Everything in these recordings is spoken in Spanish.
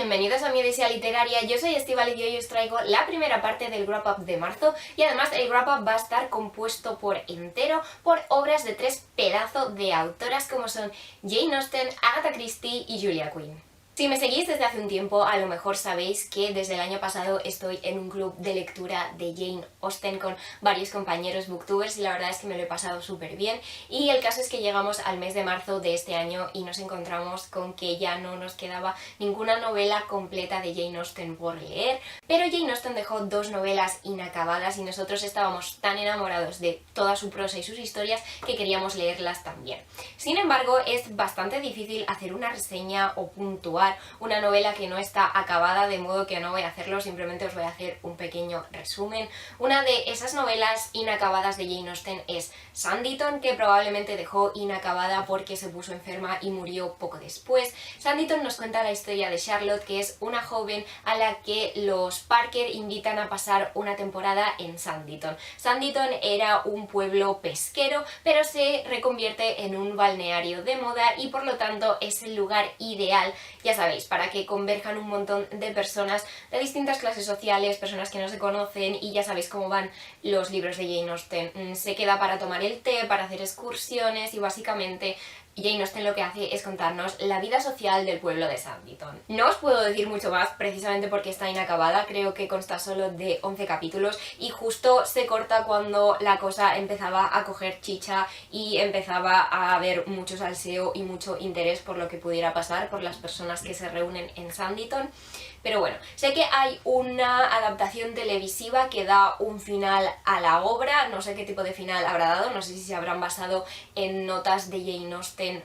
bienvenidos a mi odisea literaria. Yo soy Estíbaliz y hoy os traigo la primera parte del Wrap Up de marzo y además el Wrap Up va a estar compuesto por entero por obras de tres pedazos de autoras como son Jane Austen, Agatha Christie y Julia Quinn. Si me seguís desde hace un tiempo, a lo mejor sabéis que desde el año pasado estoy en un club de lectura de Jane Austen con varios compañeros booktubers y la verdad es que me lo he pasado súper bien. Y el caso es que llegamos al mes de marzo de este año y nos encontramos con que ya no nos quedaba ninguna novela completa de Jane Austen por leer, pero Jane Austen dejó dos novelas inacabadas y nosotros estábamos tan enamorados de toda su prosa y sus historias que queríamos leerlas también. Sin embargo, es bastante difícil hacer una reseña o puntuar una novela que no está acabada, de modo que no voy a hacerlo, simplemente os voy a hacer un pequeño resumen. Una de esas novelas inacabadas de Jane Austen es Sanditon, que probablemente dejó inacabada porque se puso enferma y murió poco después. Sanditon nos cuenta la historia de Charlotte, que es una joven a la que los Parker invitan a pasar una temporada en Sanditon. Sanditon era un pueblo pesquero, pero se reconvierte en un balneario de moda y por lo tanto es el lugar ideal, ya sabéis, para que converjan un montón de personas de distintas clases sociales, personas que no se conocen, y ya sabéis cómo van los libros de Jane Austen. Se queda para tomar el té, para hacer excursiones y básicamente Jane Austen lo que hace es contarnos la vida social del pueblo de Sanditon. No os puedo decir mucho más precisamente porque está inacabada, creo que consta solo de 11 capítulos y justo se corta cuando la cosa empezaba a coger chicha y empezaba a haber mucho salseo y mucho interés por lo que pudiera pasar, por las personas que se reúnen en Sanditon. Pero bueno, sé que hay una adaptación televisiva que da un final a la obra, no sé qué tipo de final habrá dado, no sé si se habrán basado en notas de Jane Austen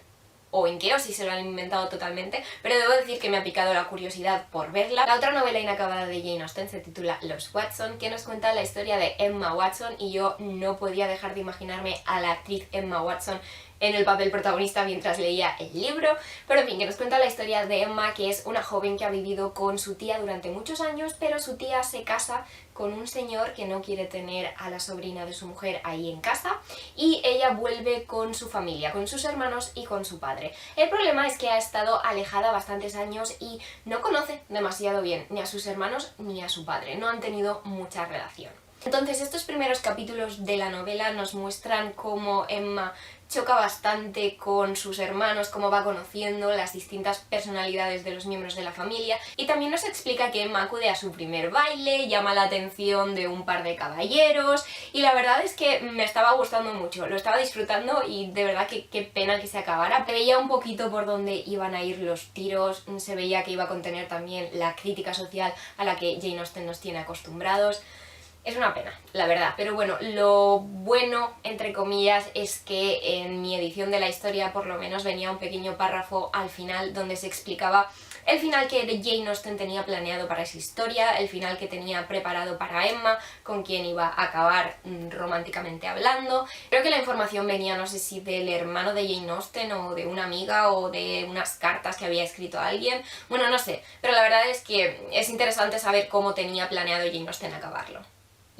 o en qué, o si se lo han inventado totalmente, pero debo decir que me ha picado la curiosidad por verla. La otra novela inacabada de Jane Austen se titula Los Watson, que nos cuenta la historia de Emma Watson, y yo no podía dejar de imaginarme a la actriz Emma Watson en el papel protagonista mientras leía el libro, pero en fin, que nos cuenta la historia de Emma, que es una joven que ha vivido con su tía durante muchos años, pero su tía se casa con un señor que no quiere tener a la sobrina de su mujer ahí en casa y ella vuelve con su familia, con sus hermanos y con su padre. El problema es que ha estado alejada bastantes años y no conoce demasiado bien ni a sus hermanos ni a su padre, no han tenido mucha relación. Entonces estos primeros capítulos de la novela nos muestran cómo Emma choca bastante con sus hermanos, cómo va conociendo las distintas personalidades de los miembros de la familia, y también nos explica que Emma acude a su primer baile, llama la atención de un par de caballeros, y la verdad es que me estaba gustando mucho, lo estaba disfrutando y de verdad que qué pena que se acabara. Veía un poquito por dónde iban a ir los tiros, se veía que iba a contener también la crítica social a la que Jane Austen nos tiene acostumbrados. Es una pena, la verdad, pero bueno, lo bueno, entre comillas, es que en mi edición de la historia por lo menos venía un pequeño párrafo al final donde se explicaba el final que Jane Austen tenía planeado para esa historia, el final que tenía preparado para Emma, con quien iba a acabar románticamente hablando. Creo que la información venía, no sé si del hermano de Jane Austen o de una amiga o de unas cartas que había escrito a alguien, bueno, no sé, pero la verdad es que es interesante saber cómo tenía planeado Jane Austen acabarlo.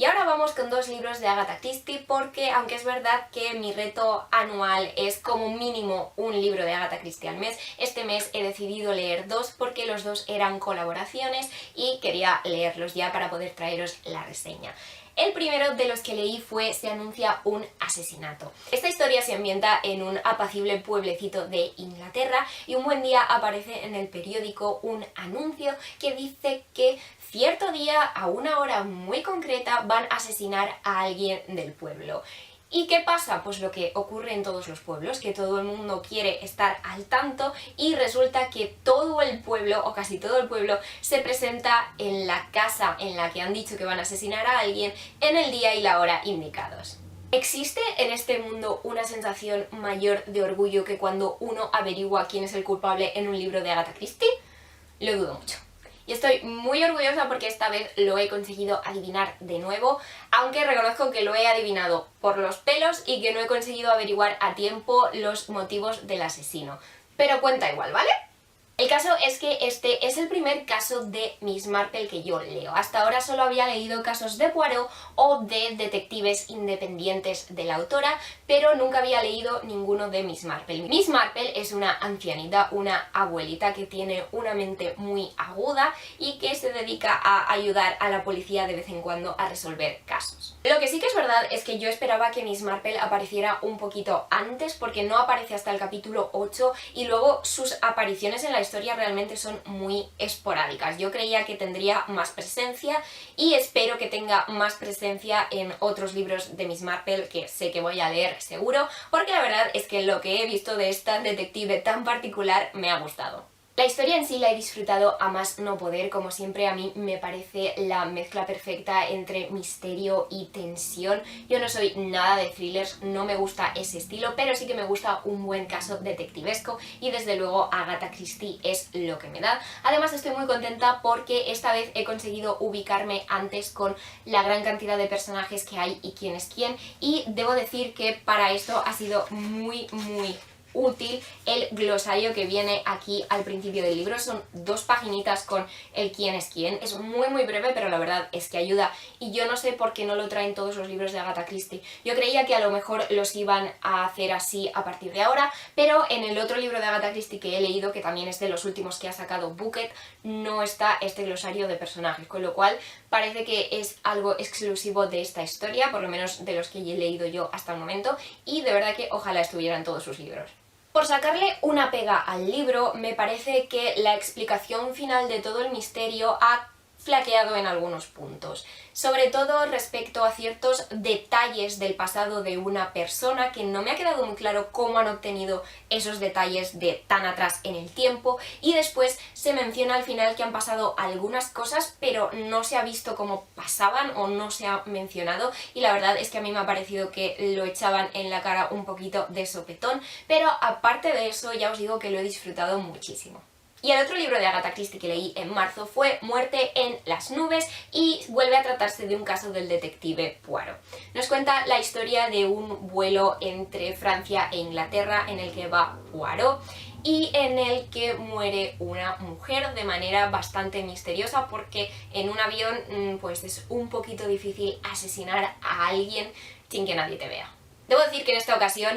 Y ahora vamos con dos libros de Agatha Christie, porque aunque es verdad que mi reto anual es como mínimo un libro de Agatha Christie al mes, este mes he decidido leer dos porque los dos eran colaboraciones y quería leerlos ya para poder traeros la reseña. El primero de los que leí fue Se anuncia un asesinato. Esta historia se ambienta en un apacible pueblecito de Inglaterra y un buen día aparece en el periódico un anuncio que dice que cierto día, a una hora muy concreta, van a asesinar a alguien del pueblo. ¿Y qué pasa? Pues lo que ocurre en todos los pueblos, que todo el mundo quiere estar al tanto y resulta que todo el pueblo, o casi todo el pueblo, se presenta en la casa en la que han dicho que van a asesinar a alguien en el día y la hora indicados. ¿Existe en este mundo una sensación mayor de orgullo que cuando uno averigua quién es el culpable en un libro de Agatha Christie? Lo dudo mucho. Y estoy muy orgullosa porque esta vez lo he conseguido adivinar de nuevo, aunque reconozco que lo he adivinado por los pelos y que no he conseguido averiguar a tiempo los motivos del asesino. Pero cuenta igual, ¿vale? El caso es que este es el primer caso de Miss Marple que yo leo. Hasta ahora solo había leído casos de Poirot o de detectives independientes de la autora, pero nunca había leído ninguno de Miss Marple. Miss Marple es una ancianita, una abuelita que tiene una mente muy aguda y que se dedica a ayudar a la policía de vez en cuando a resolver casos. Lo que sí que es verdad es que yo esperaba que Miss Marple apareciera un poquito antes, porque no aparece hasta el capítulo 8 y luego sus apariciones en la historia realmente son muy esporádicas. Yo creía que tendría más presencia y espero que tenga más presencia en otros libros de Miss Marple que sé que voy a leer seguro, porque la verdad es que lo que he visto de esta detective tan particular me ha gustado. La historia en sí la he disfrutado a más no poder, como siempre a mí me parece la mezcla perfecta entre misterio y tensión. Yo no soy nada de thrillers, no me gusta ese estilo, pero sí que me gusta un buen caso detectivesco y desde luego Agatha Christie es lo que me da. Además estoy muy contenta porque esta vez he conseguido ubicarme antes con la gran cantidad de personajes que hay y quién es quién, y debo decir que para esto ha sido muy útil el glosario que viene aquí al principio del libro. Son 2 paginitas con el quién es quién. Es muy breve, pero la verdad es que ayuda, y yo no sé por qué no lo traen todos los libros de Agatha Christie. Yo creía que a lo mejor los iban a hacer así a partir de ahora, pero en el otro libro de Agatha Christie que he leído, que también es de los últimos que ha sacado Bucket, no está este glosario de personajes, con lo cual parece que es algo exclusivo de esta historia, por lo menos de los que he leído yo hasta el momento, y de verdad que ojalá estuvieran todos sus libros. Por sacarle una pega al libro, me parece que la explicación final de todo el misterio ha flaqueado en algunos puntos, sobre todo respecto a ciertos detalles del pasado de una persona, que no me ha quedado muy claro cómo han obtenido esos detalles de tan atrás en el tiempo, y después se menciona al final que han pasado algunas cosas pero no se ha visto cómo pasaban o no se ha mencionado, y la verdad es que a mí me ha parecido que lo echaban en la cara un poquito de sopetón, pero aparte de eso ya os digo que lo he disfrutado muchísimo. Y el otro libro de Agatha Christie que leí en marzo fue Muerte en las nubes, y vuelve a tratarse de un caso del detective Poirot. Nos cuenta la historia de un vuelo entre Francia e Inglaterra en el que va Poirot y en el que muere una mujer de manera bastante misteriosa, porque en un avión pues es un poquito difícil asesinar a alguien sin que nadie te vea. Debo decir que en esta ocasión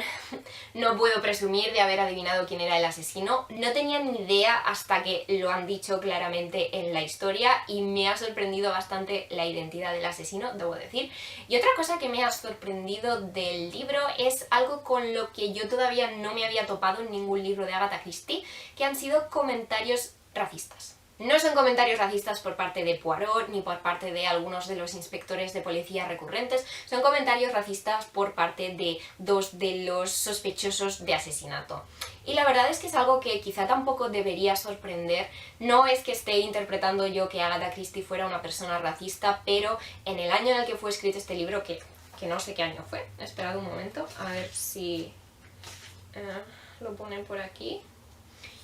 no puedo presumir de haber adivinado quién era el asesino. No tenía ni idea hasta que lo han dicho claramente en la historia, y me ha sorprendido bastante la identidad del asesino, debo decir. Y otra cosa que me ha sorprendido del libro es algo con lo que yo todavía no me había topado en ningún libro de Agatha Christie, que han sido comentarios racistas. No son comentarios racistas por parte de Poirot ni por parte de algunos de los inspectores de policía recurrentes, son comentarios racistas por parte de 2 de los sospechosos de asesinato. Y la verdad es que es algo que quizá tampoco debería sorprender. No es que esté interpretando yo que Agatha Christie fuera una persona racista, pero en el año en el que fue escrito este libro, que no sé qué año fue, esperad un momento, a ver si lo ponen por aquí.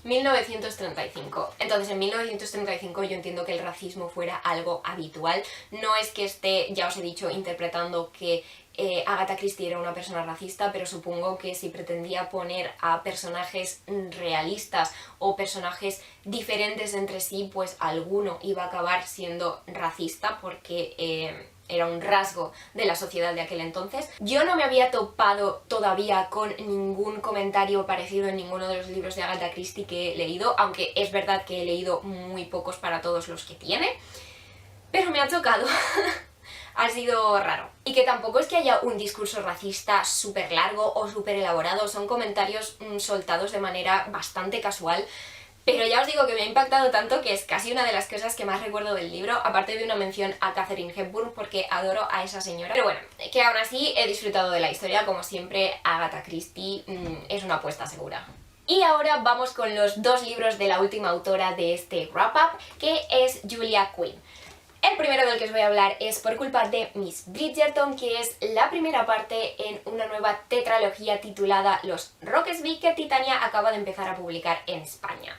1935. Entonces en 1935 yo entiendo que el racismo fuera algo habitual. No es que esté, ya os he dicho, interpretando que Agatha Christie era una persona racista, pero supongo que si pretendía poner a personajes realistas o personajes diferentes entre sí, pues alguno iba a acabar siendo racista, porque era un rasgo de la sociedad de aquel entonces. Yo no me había topado todavía con ningún comentario parecido en ninguno de los libros de Agatha Christie que he leído, aunque es verdad que he leído muy pocos para todos los que tiene, pero me ha chocado. Ha sido raro. Y que tampoco es que haya un discurso racista súper largo o súper elaborado, son comentarios soltados de manera bastante casual. Pero ya os digo que me ha impactado tanto que es casi una de las cosas que más recuerdo del libro, aparte de una mención a Katharine Hepburn, porque adoro a esa señora. Pero bueno, que aún así he disfrutado de la historia, como siempre. Agatha Christie es una apuesta segura. Y ahora vamos con los 2 libros de la última autora de este wrap-up, que es Julia Quinn. El primero del que os voy a hablar es Por culpa de Miss Bridgerton, que es la primera parte en una nueva tetralogía titulada Los Roquesby, que Titania acaba de empezar a publicar en España.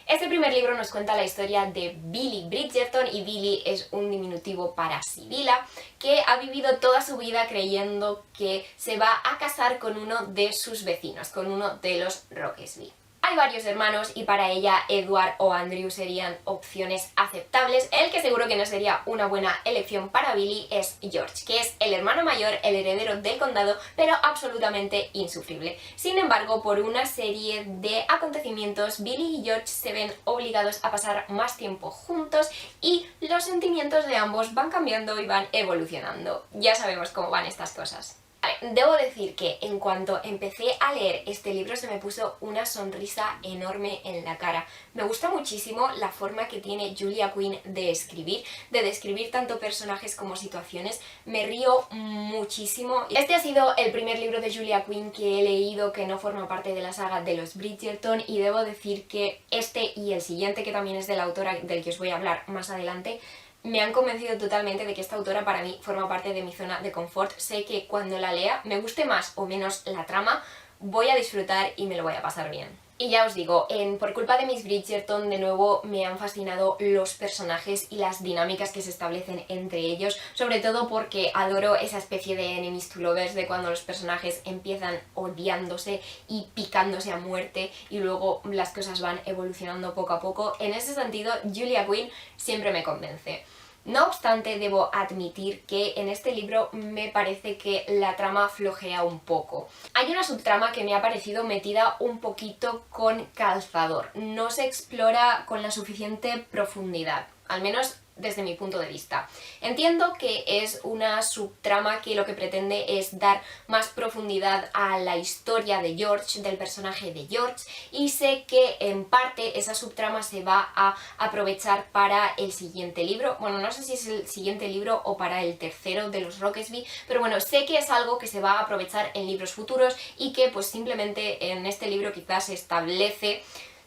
Este primer libro nos cuenta la historia de Billy Bridgerton, y Billy es un diminutivo para Sibila, que ha vivido toda su vida creyendo que se va a casar con uno de sus vecinos, con uno de los Roquesby. Hay varios hermanos y para ella Edward o Andrew serían opciones aceptables. El que seguro que no sería una buena elección para Billy es George, que es el hermano mayor, el heredero del condado, pero absolutamente insufrible. Sin embargo, por una serie de acontecimientos, Billy y George se ven obligados a pasar más tiempo juntos y los sentimientos de ambos van cambiando y van evolucionando. Ya sabemos cómo van estas cosas. Vale, debo decir que en cuanto empecé a leer este libro se me puso una sonrisa enorme en la cara. Me gusta muchísimo la forma que tiene Julia Quinn de describir tanto personajes como situaciones. Me río muchísimo. Este ha sido el primer libro de Julia Quinn que he leído que no forma parte de la saga de los Bridgerton, y debo decir que este y el siguiente, que también es de la autora del que os voy a hablar más adelante, me han convencido totalmente de que esta autora para mí forma parte de mi zona de confort. Sé que cuando la lea, me guste más o menos la trama, voy a disfrutar y me lo voy a pasar bien. Y ya os digo, por culpa de Miss Bridgerton, de nuevo me han fascinado los personajes y las dinámicas que se establecen entre ellos, sobre todo porque adoro esa especie de enemies to lovers, de cuando los personajes empiezan odiándose y picándose a muerte y luego las cosas van evolucionando poco a poco. En ese sentido, Julia Quinn siempre me convence. No obstante, debo admitir que en este libro me parece que la trama flojea un poco. Hay una subtrama que me ha parecido metida un poquito con calzador. No se explora con la suficiente profundidad, al menos desde mi punto de vista. Entiendo que es una subtrama que lo que pretende es dar más profundidad a la historia de George, del personaje de George, y sé que en parte esa subtrama se va a aprovechar para el siguiente libro. Bueno, no sé si es el siguiente libro o para el tercero de los Rockesby, pero bueno, sé que es algo que se va a aprovechar en libros futuros y que pues simplemente en este libro quizás se establece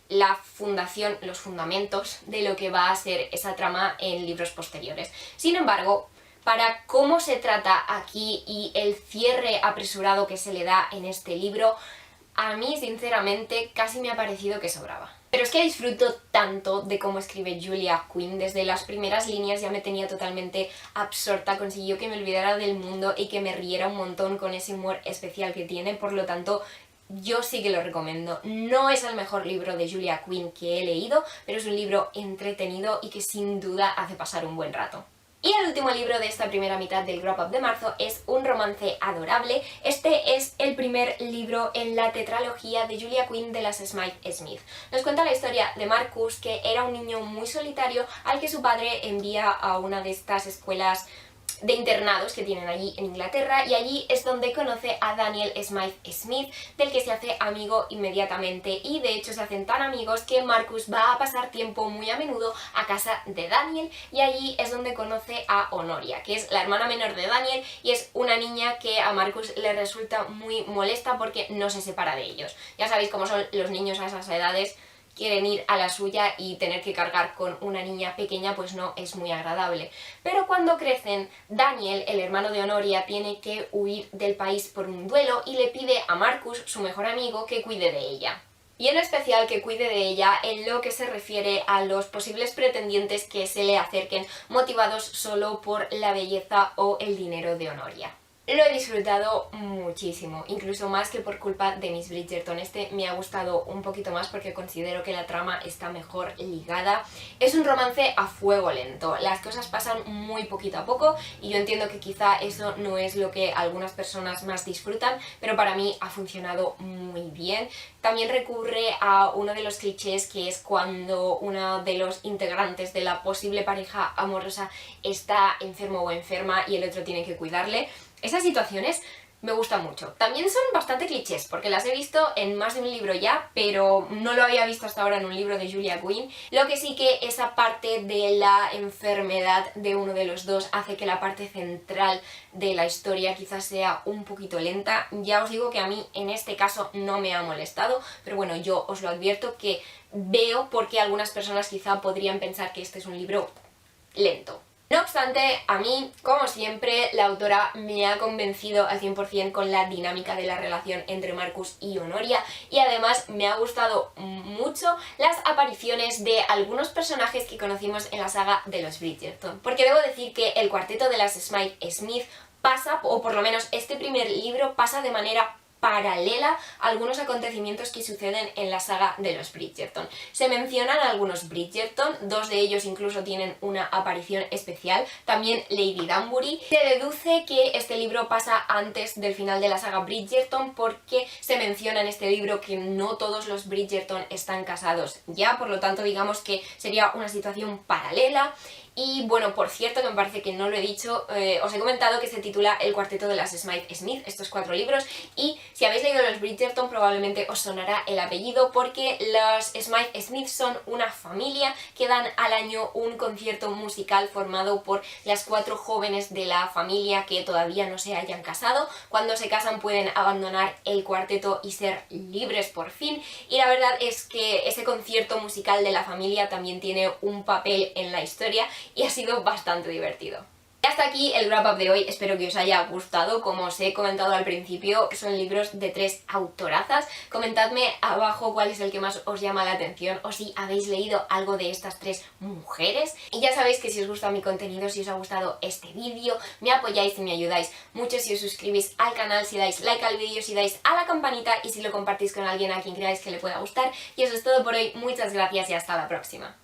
la fundación, los fundamentos de lo que va a ser esa trama en libros posteriores. Sin embargo, para cómo se trata aquí y el cierre apresurado que se le da en este libro, a mí sinceramente casi me ha parecido que sobraba. Pero es que disfruto tanto de cómo escribe Julia Quinn. Desde las primeras líneas ya me tenía totalmente absorta, consiguió que me olvidara del mundo y que me riera un montón con ese humor especial que tiene. Por lo tanto, yo sí que lo recomiendo. No es el mejor libro de Julia Quinn que he leído, pero es un libro entretenido y que sin duda hace pasar un buen rato. Y el último libro de esta primera mitad del Wrap Up de marzo es un romance adorable. Este es el primer libro en la tetralogía de Julia Quinn de las Smythe Smith. Nos cuenta la historia de Marcus, que era un niño muy solitario al que su padre envía a una de estas escuelas de internados que tienen allí en Inglaterra, y allí es donde conoce a Daniel Smythe Smith, del que se hace amigo inmediatamente, y de hecho se hacen tan amigos que Marcus va a pasar tiempo muy a menudo a casa de Daniel, y allí es donde conoce a Honoria, que es la hermana menor de Daniel y es una niña que a Marcus le resulta muy molesta porque no se separa de ellos. Ya sabéis cómo son los niños a esas edades, quieren ir a la suya y tener que cargar con una niña pequeña pues no es muy agradable. Pero cuando crecen, Daniel, el hermano de Honoria, tiene que huir del país por un duelo y le pide a Marcus, su mejor amigo, que cuide de ella. Y en especial que cuide de ella en lo que se refiere a los posibles pretendientes que se le acerquen motivados solo por la belleza o el dinero de Honoria. Lo he disfrutado muchísimo, incluso más que por culpa de Miss Bridgerton. Este me ha gustado un poquito más porque considero que la trama está mejor ligada. Es un romance a fuego lento, las cosas pasan muy poquito a poco y yo entiendo que quizá eso no es lo que algunas personas más disfrutan, pero para mí ha funcionado muy bien. También recurre a uno de los clichés, que es cuando uno de los integrantes de la posible pareja amorosa está enfermo o enferma y el otro tiene que cuidarle. Esas situaciones me gustan mucho. También son bastante clichés, porque las he visto en más de un libro ya, pero no lo había visto hasta ahora en un libro de Julia Quinn. Lo que sí que esa parte de la enfermedad de uno de los dos hace que la parte central de la historia quizás sea un poquito lenta. Ya os digo que a mí en este caso no me ha molestado, pero bueno, yo os lo advierto que veo por qué algunas personas quizá podrían pensar que este es un libro lento. No obstante, a mí, como siempre, la autora me ha convencido al 100% con la dinámica de la relación entre Marcus y Honoria, y además me ha gustado mucho las apariciones de algunos personajes que conocimos en la saga de los Bridgerton, porque debo decir que el cuarteto de las Smythe Smith pasa, o por lo menos este primer libro pasa de manera paralela a algunos acontecimientos que suceden en la saga de los Bridgerton. Se mencionan algunos Bridgerton, dos de ellos incluso tienen una aparición especial, también Lady Danbury. Se deduce que este libro pasa antes del final de la saga Bridgerton porque se menciona en este libro que no todos los Bridgerton están casados ya, por lo tanto digamos que sería una situación paralela. Y bueno, por cierto, que me parece que no lo he dicho, os he comentado que se titula El cuarteto de las Smythe-Smith, estos 4 libros, y si habéis leído los Bridgerton probablemente os sonará el apellido porque los Smythe-Smith son una familia que dan al año un concierto musical formado por las 4 jóvenes de la familia que todavía no se hayan casado. Cuando se casan pueden abandonar el cuarteto y ser libres por fin, y la verdad es que ese concierto musical de la familia también tiene un papel en la historia y ha sido bastante divertido. Y hasta aquí el wrap up de hoy, espero que os haya gustado. Como os he comentado al principio, son libros de 3 autorazas. Comentadme abajo cuál es el que más os llama la atención o si habéis leído algo de estas 3 mujeres. Y ya sabéis que si os gusta mi contenido, si os ha gustado este vídeo, me apoyáis y me ayudáis mucho si os suscribís al canal, si dais like al vídeo, si dais a la campanita y si lo compartís con alguien a quien creáis que le pueda gustar. Y eso es todo por hoy, muchas gracias y hasta la próxima.